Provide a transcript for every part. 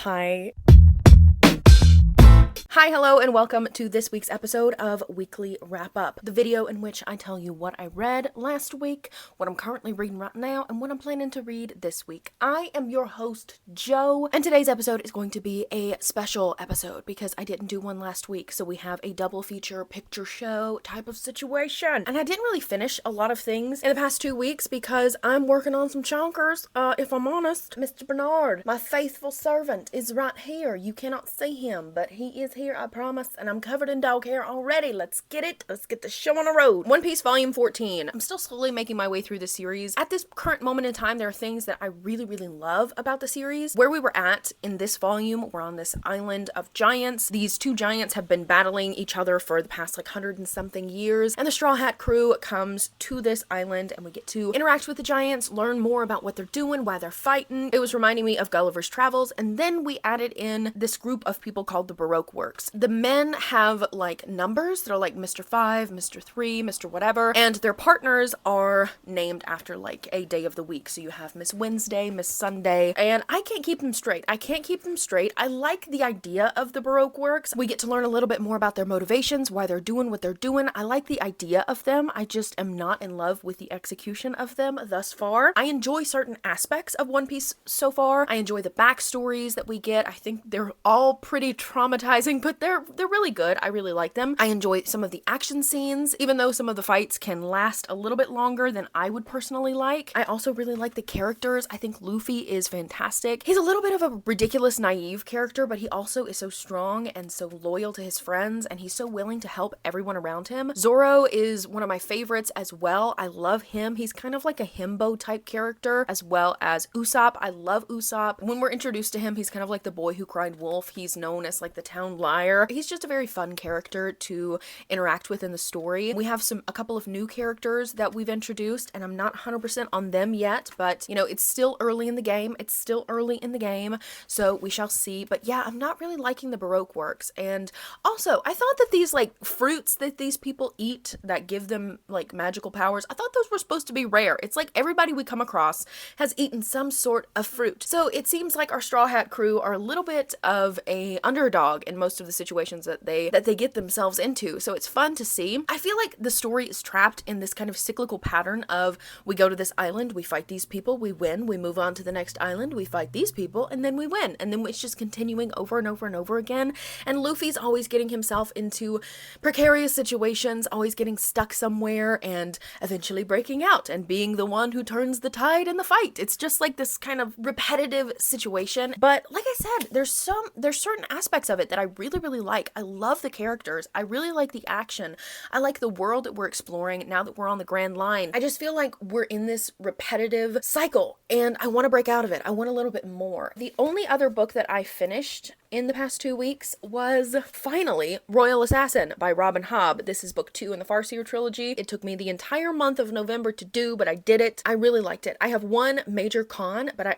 Hi. Hi, hello, and welcome to this week's episode of Weekly Wrap Up, the video in which I tell you what I read last week, what I'm currently reading right now, and what I'm planning to read this week. I am your host, Jo, and today's episode is going to be a special episode because I didn't do one last week, so we have a double feature picture show type of situation. And I didn't really finish a lot of things in the past 2 weeks because I'm working on some chonkers, if I'm honest. Mr. Bernard, my faithful servant, is right here. You cannot see him, but he is here, I promise, and I'm covered in dog hair already. Let's get it. Let's get the show on the road. One Piece Volume 14. I'm still slowly making my way through the series. At this current moment in time, there are things that I really love about the series. Where we were at in this volume, we're on this island of giants. These two giants have been battling each other for the past 100 and something years, and the Straw Hat crew comes to this island, and we get to interact with the giants, learn more about what they're doing, why they're fighting. It was reminding me of Gulliver's Travels, and then we added in this group of people called the Baroque Works. The men have numbers. They're like Mr. 5, Mr. 3, Mr. whatever, and their partners are named after a day of the week. So you have Miss Wednesday, Miss Sunday, and I can't keep them straight. I like the idea of the Baroque Works. We get to learn a little bit more about their motivations, why they're doing what they're doing. I like the idea of them. I just am not in love with the execution of them thus far. I enjoy certain aspects of One Piece so far. I enjoy the backstories that we get. I think they're all pretty traumatizing, but they're really good. I really like them. I enjoy some of the action scenes, even though some of the fights can last a little bit longer than I would personally like. I also really like the characters. I think Luffy is fantastic. He's a little bit of a ridiculous, naive character, but he also is so strong and so loyal to his friends, and he's so willing to help everyone around him. Zoro is one of my favorites as well. I love him. He's kind of like a himbo type character, as well as Usopp. I love Usopp. When we're introduced to him, he's kind of like the boy who cried wolf. He's known as the town liar. He's just a very fun character to interact with in the story. We have a couple of new characters that we've introduced, and I'm not 100% on them yet, but it's still early in the game. So we shall see. But yeah, I'm not really liking the Baroque Works. And also, I thought that these fruits that these people eat that give them magical powers, I thought those were supposed to be rare. It's everybody we come across has eaten some sort of fruit. So it seems like our Straw Hat crew are a little bit of a underdog in most of the situations that they get themselves into. So it's fun to see. I feel like the story is trapped in this kind of cyclical pattern of we go to this island, we fight these people, we win, we move on to the next island, we fight these people, and then we win. And then it's just continuing over and over and over again. And Luffy's always getting himself into precarious situations, always getting stuck somewhere, and eventually breaking out and being the one who turns the tide in the fight. It's just this kind of repetitive situation. But like I said, there's certain aspects of it that I really like. I love the characters. I really like the action. I like the world that we're exploring now that we're on the Grand Line. I just feel like we're in this repetitive cycle, and I want to break out of it. I want a little bit more. The only other book that I finished in the past 2 weeks was finally Royal Assassin by Robin Hobb. This is book 2 in the Farseer trilogy. It took me the entire month of November to do, but I did it. I really liked it. I have one major con, but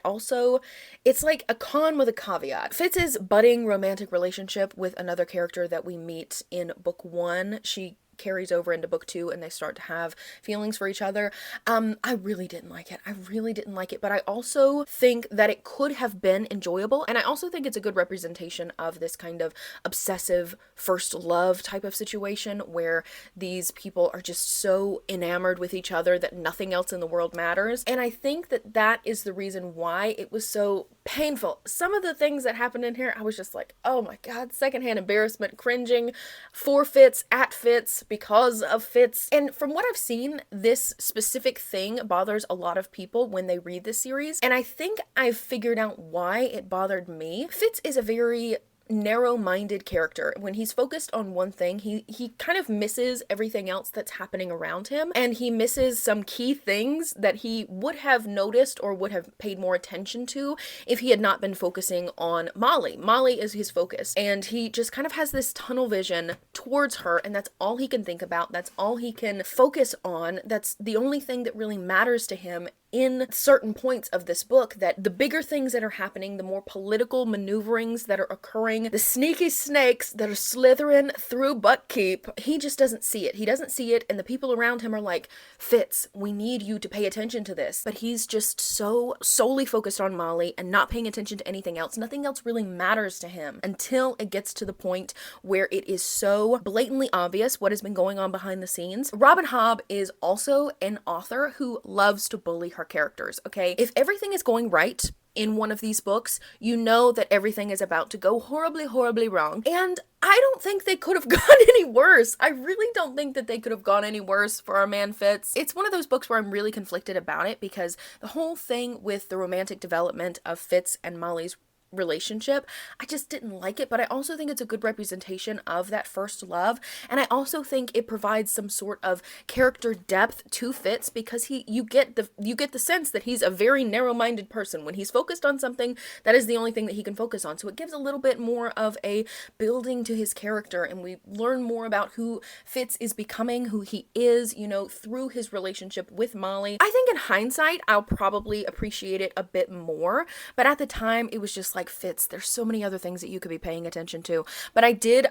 it's like a con with a caveat. Fitz's budding romantic relationship with another character that we meet in book 1, she carries over into book 2 and they start to have feelings for each other. I really didn't like it, but I also think that it could have been enjoyable, and I also think it's a good representation of this kind of obsessive first love type of situation where these people are just so enamored with each other that nothing else in the world matters. And I think that is the reason why it was so painful. Some of the things that happened in here, I was just like, oh my god, secondhand embarrassment, cringing, for Fitz, at Fitz, because of Fitz. And from what I've seen, this specific thing bothers a lot of people when they read this series, and I think I've figured out why it bothered me. Fitz is a very narrow-minded character. When he's focused on one thing, he kind of misses everything else that's happening around him, and he misses some key things that he would have noticed or would have paid more attention to if he had not been focusing on Molly. Molly is his focus, and he just kind of has this tunnel vision towards her, and that's all he can think about. That's all he can focus on. That's the only thing that really matters to him in certain points of this book that the bigger things that are happening, the more political maneuverings that are occurring, the sneaky snakes that are slithering through Buckkeep, he just doesn't see it. He doesn't see it, and the people around him are like, Fitz, we need you to pay attention to this. But he's just so solely focused on Molly and not paying attention to anything else. Nothing else really matters to him until it gets to the point where it is so blatantly obvious what has been going on behind the scenes. Robin Hobb is also an author who loves to bully her characters, okay? If everything is going right in one of these books, you know that everything is about to go horribly, horribly wrong. And I don't think they could have gone any worse. I really don't think that they could have gone any worse for our man Fitz. It's one of those books where I'm really conflicted about it because the whole thing with the romantic development of Fitz and Molly's relationship, I just didn't like it, but I also think it's a good representation of that first love, and I also think it provides some sort of character depth to Fitz because you get the sense that he's a very narrow-minded person. When he's focused on something, that is the only thing that he can focus on, so it gives a little bit more of a building to his character, and we learn more about who Fitz is becoming, who he is, you know, through his relationship with Molly. I think in hindsight, I'll probably appreciate it a bit more, but at the time, it was just like, Fitz, there's so many other things that you could be paying attention to. But I did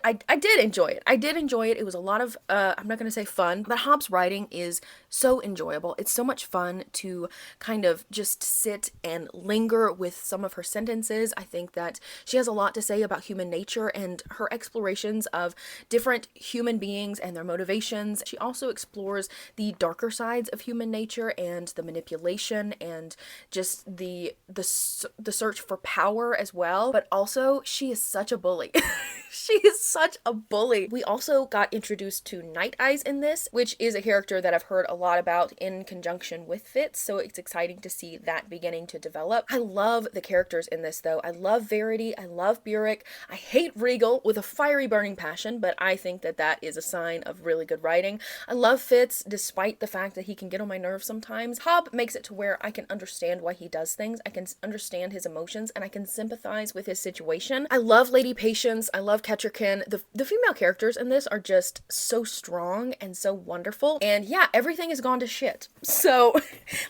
enjoy it. I did enjoy it. It was a lot of, I'm not going to say fun, but Hobb's writing is so enjoyable. It's so much fun to kind of just sit and linger with some of her sentences. I think that she has a lot to say about human nature and her explorations of different human beings and their motivations. She also explores the darker sides of human nature and the manipulation and just the search for power as well, but also she is such a bully. She is such a bully. We also got introduced to Night Eyes in this, which is a character that I've heard a lot about in conjunction with Fitz, so it's exciting to see that beginning to develop. I love the characters in this though. I love Verity, I love Burek, I hate Regal with a fiery burning passion, but I think that that is a sign of really good writing. I love Fitz despite the fact that he can get on my nerves sometimes. Hobb makes it to where I can understand why he does things, I can understand his emotions, and I can sympathize with his situation. I love Lady Patience, I love Ketcherkin. The female characters in this are just so strong and so wonderful, and yeah, everything has gone to shit. So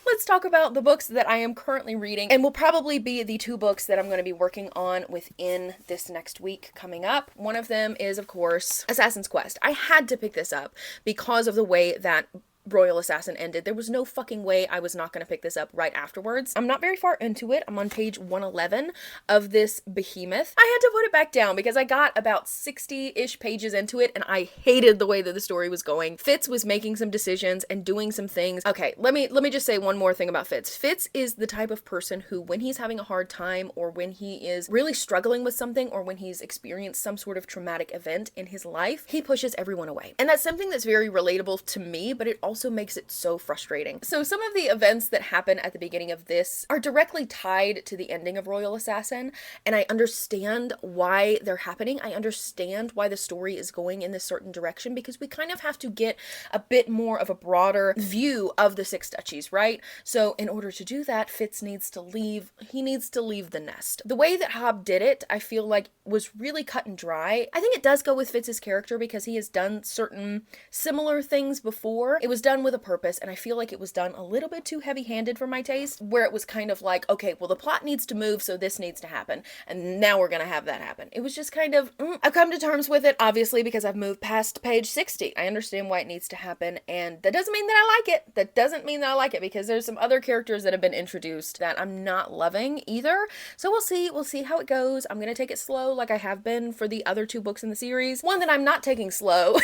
let's talk about the books that I am currently reading, and will probably be the 2 books that I'm going to be working on within this next week coming up. One of them is, of course, Assassin's Quest. I had to pick this up because of the way that Royal Assassin ended. There was no fucking way I was not going to pick this up right afterwards. I'm not very far into it. I'm on page 111 of this behemoth. I had to put it back down because I got about 60-ish pages into it and I hated the way that the story was going. Fitz was making some decisions and doing some things. Okay, let me just say one more thing about Fitz. Fitz is the type of person who, when he's having a hard time or when he is really struggling with something or when he's experienced some sort of traumatic event in his life, he pushes everyone away. And that's something that's very relatable to me, but it also makes it so frustrating. So some of the events that happen at the beginning of this are directly tied to the ending of Royal Assassin, and I understand why they're happening. I understand why the story is going in this certain direction because we kind of have to get a bit more of a broader view of the 6 duchies, right? So in order to do that, Fitz needs to leave. He needs to leave the nest. The way that Hobb did it, I feel like was really cut and dry. I think it does go with Fitz's character because he has done certain similar things before. It was done with a purpose, and I feel like it was done a little bit too heavy-handed for my taste, where it was kind of like, okay, well, the plot needs to move, so this needs to happen, and now we're gonna have that happen. It was just kind of, I've come to terms with it, obviously, because I've moved past page 60. I understand why it needs to happen, and that doesn't mean that I like it. That doesn't mean that I like it, because there's some other characters that have been introduced that I'm not loving either, so we'll see how it goes. I'm gonna take it slow, like I have been for the other 2 books in the series. One that I'm not taking slow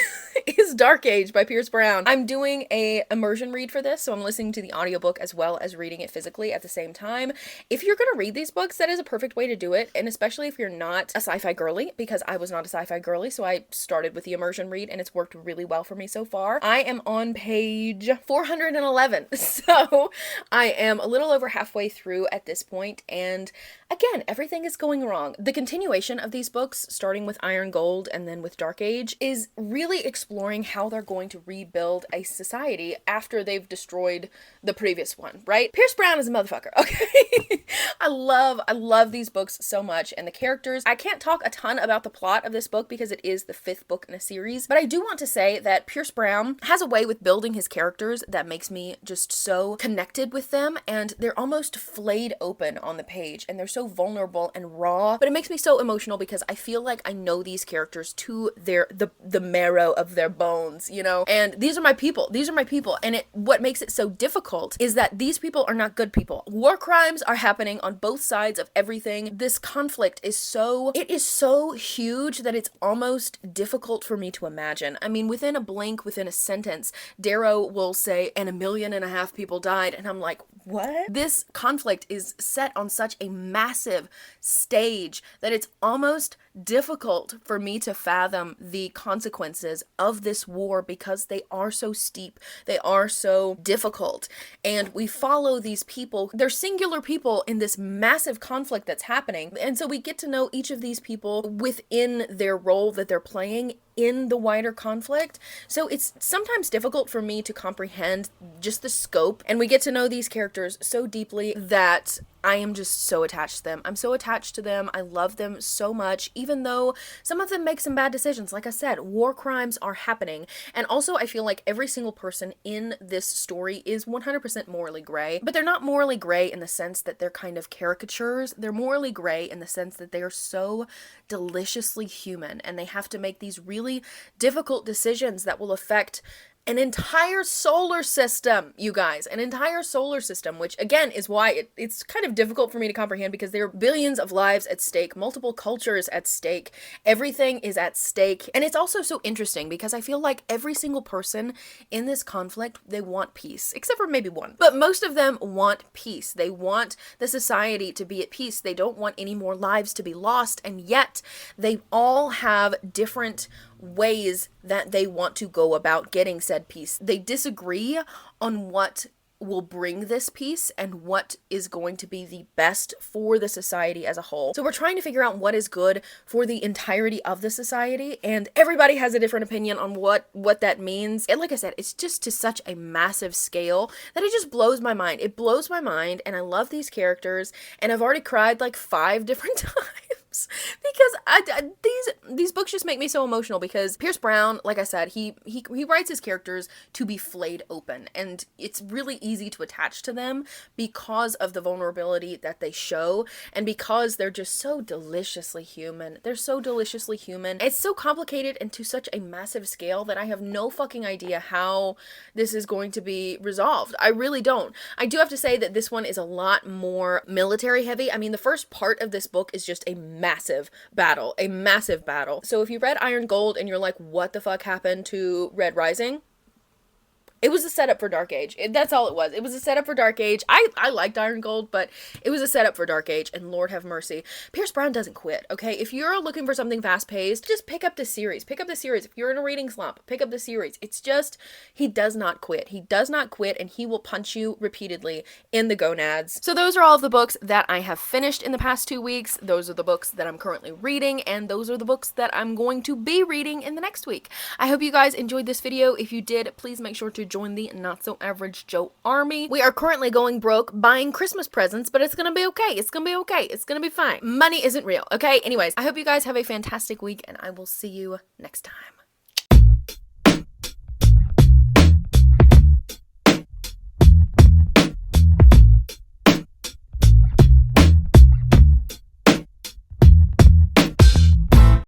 is Dark Age by Pierce Brown. I'm doing a immersion read for this, so I'm listening to the audiobook as well as reading it physically at the same time. If you're gonna read these books, that is a perfect way to do it, and especially if you're not a sci-fi girly, because I was not a sci-fi girly, so I started with the immersion read, and it's worked really well for me so far. I am on page 411, so I am a little over halfway through at this point, and again, everything is going wrong. The continuation of these books, starting with Iron Gold and then with Dark Age, is really exploring exploring how they're going to rebuild a society after they've destroyed the previous one, right? Pierce Brown is a motherfucker, okay? I love these books so much, and the characters. I can't talk a ton about the plot of this book because it is the 5th book in a series, but I do want to say that Pierce Brown has a way with building his characters that makes me just so connected with them, and they're almost flayed open on the page, and they're so vulnerable and raw, but it makes me so emotional because I feel like I know these characters to the marrow of their bones, you know? And these are my people. These are my people. And what makes it so difficult is that these people are not good people. War crimes are happening on both sides of everything. This conflict is so huge that it's almost difficult for me to imagine. I mean, within a blink, within a sentence, Darrow will say, and 1.5 million people died. And I'm like, what? This conflict is set on such a massive stage that it's almost difficult for me to fathom the consequences of this war because they are so steep, they are so difficult, and we follow these people. They're singular people in this massive conflict that's happening, and so we get to know each of these people within their role that they're playing in the wider conflict. So it's sometimes difficult for me to comprehend just the scope, and we get to know these characters so deeply that I am just so attached to them. I'm so attached to them. I love them so much, even though some of them make some bad decisions. Like I said, war crimes are happening. And also I feel like every single person in this story is 100% morally gray, but they're not morally gray in the sense that they're kind of caricatures. They're morally gray in the sense that they are so deliciously human, and they have to make these really difficult decisions that will affect an entire solar system, you guys, an entire solar system, which again is why it's kind of difficult for me to comprehend because there are billions of lives at stake, multiple cultures at stake, everything is at stake. And it's also so interesting because I feel like every single person in this conflict, they want peace, except for maybe one, but most of them want peace. They want the society to be at peace. They don't want any more lives to be lost, and yet they all have different ways that they want to go about getting said peace. They disagree on what will bring this peace and what is going to be the best for the society as a whole. So we're trying to figure out what is good for the entirety of the society, and everybody has a different opinion on what that means. And like I said, it's just to such a massive scale that it just blows my mind. It blows my mind, and I love these characters, and I've already cried like 5 different times because these books just make me so emotional because Pierce Brown, like I said, he writes his characters to be flayed open, and it's really easy to attach to them because of the vulnerability that they show and because they're just so deliciously human. They're so deliciously human. It's so complicated and to such a massive scale that I have no fucking idea how this is going to be resolved. I really don't. I do have to say that this one is a lot more military heavy. I mean, the first part of this book is just a massive battle, a massive battle. So if you read Iron Gold and you're like, what the fuck happened to Red Rising? It was a setup for Dark Age. That's all it was. It was a setup for Dark Age. I liked Iron Gold, but it was a setup for Dark Age, and Lord have mercy. Pierce Brown doesn't quit, okay? If you're looking for something fast-paced, just pick up this series. Pick up the series. If you're in a reading slump, pick up the series. It's just, he does not quit. He does not quit, and he will punch you repeatedly in the gonads. So those are all of the books that I have finished in the past 2 weeks. Those are the books that I'm currently reading, and those are the books that I'm going to be reading in the next week. I hope you guys enjoyed this video. If you did, please make sure to join the NotSoAverageJo army. We are currently going broke buying Christmas presents, but it's gonna be okay. It's gonna be okay. It's gonna be fine. Money isn't real, okay? Anyways, I hope you guys have a fantastic week, and I will see you next time.